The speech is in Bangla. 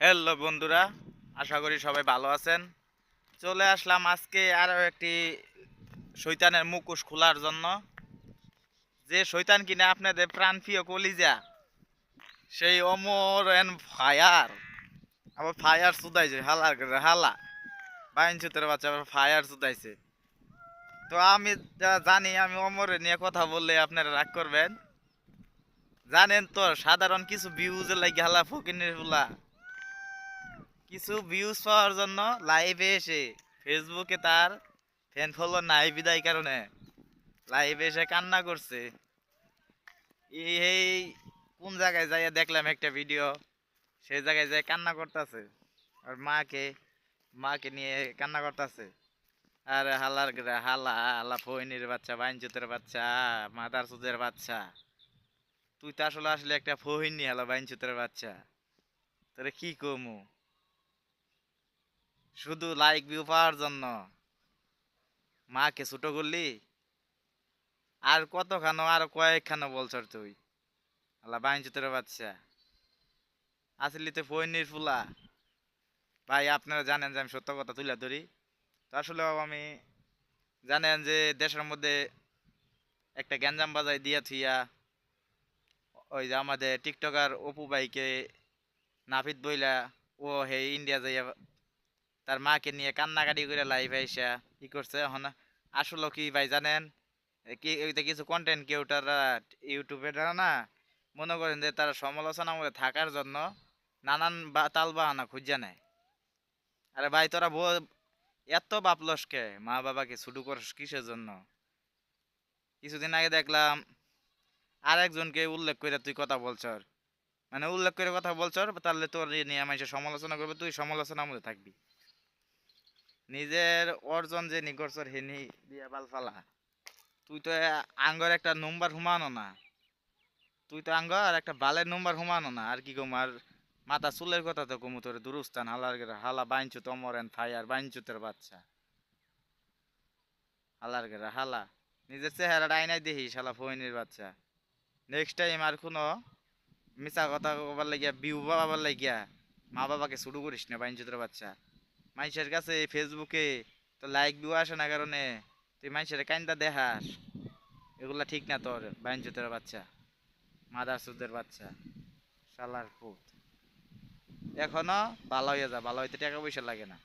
হ্যালো বন্ধুরা, আশা করি সবাই ভালো আছেন। চলে আসলাম আজকে আরও একটি শয়তানের মুখোশ খোলার জন্য। যে শয়তান কিনা আপনাদের প্রাণপ্রিয় কলিজা, সেই অমর এন্ড ফায়ার আবার ফায়ার চুদাইছে। হালা বাইন চুতের বাচ্চা আবার ফায়ার চুদাইছে। তো আমি যা জানি, আমি অমরের নিয়ে কথা বললে আপনারা রাগ করবেন। জানেন তো, সাধারণ কিছু ভিউজের লাগে হালা ফকিনের ফুলা কিছু ভিউজ পাওয়ার জন্য লাইভে এসে ফেসবুকে তার ফ্যান ফলোয়ার নাই বিদায় কারণে লাইভে এসে কান্না করছে। এই কোন জায়গায় যাইয়া দেখলাম একটা ভিডিও, সেই জায়গায় যাই কান্না করতেছে আর মাকে নিয়ে কান্না করতেছে। আর হালার হালা হালা ফইনির বাচ্চা, বাইনচুতের বাচ্চা, মাদার চুদের বাচ্চা, তুই তো আসলে আসলে একটা ফহিনী হালা বাইনচুতের বাচ্চা। তোরে কি কমু, শুধু লাইক ভিউ পাওয়ার জন্য মাকে ছোট করলি। আর কতখানো, আর কয়েকখানো বলছর তুই আল্লাহ বাইঞ্চুতের বাচ্চা, আসলি তো ফইনির ফুলা। ভাই আপনারা জানেন যে আমি সত্য কথা তুলে ধরি। তো আসলে আমি জানেন যে দেশের মধ্যে একটা গ্যাঞ্জাম বাজাই দিয়া থুইয়া ওই যে আমাদের টিকটকার অপু ভাইকে নাফিদ বইলা ও হে ইন্ডিয়া যাইয়া তার মাকে নিয়ে কান্নাকাটি করে লাইভ আইসা কি করছে এখন। আসলে কি ভাই জানেন, কি ওইটা কিছু কন্টেন্ট ক্রিয়েটররা ইউটিউবে না মনে করেন যে তারা সমালোচনার মধ্যে থাকার জন্য নানান তাল বাহানা খুঁজে নেয়। আরে ভাই তোরা এত বাপলসকে মা বাবাকে ছুটু করস কিসের জন্য? কিছুদিন আগে দেখলাম আরেকজনকে উল্লেখ করে তুই কথা বলছর, মানে উল্লেখ করে কথা বলছর, তাহলে তোর নিয়ে মানুষের সমালোচনা করবে, তুই সমালোচনার মধ্যে থাকবি। নিজের অর্জন যে নিকরছর হেনি দিয়া বাল ফালা। তুই তো আঙ্গর একটা নম্বর হুমানো না, তুই তো আঙ্গ আর একটা বালের নম্বর হুমানো না। আর কি কম, আর মাথা চুলের কথা তো কমু তোর দুরুস্তান হালার হালা বাইঞ্চু তমর এন ফায়ার বাইঞ্চুতের বাচ্চা হালার গেরা হালা। নিজের চেহারাটা আইনাই দেখিস শালা ফইনির বাচ্চা। নেক্সট টাইম আর কোনো মিছা কথা কবার লাগিয়া বিউ বাবার লাগিয়া মা বাবাকে শুরু করিস না বাইঞ্চুতের বাচ্চা। মানুষের কাছে ফেসবুকে তো লাইক ভিউ আসে না কারণে তুই মানুষের কাইন্দা দেখাস, এগুলা ঠিক না তোর বাইঞ্চুতের বাচ্চা, মাদার সুদের বাচ্চা, শালার পুত। এখনো ভালো হইয়া যা, ভালো হইতে টাকা পয়সা লাগে না।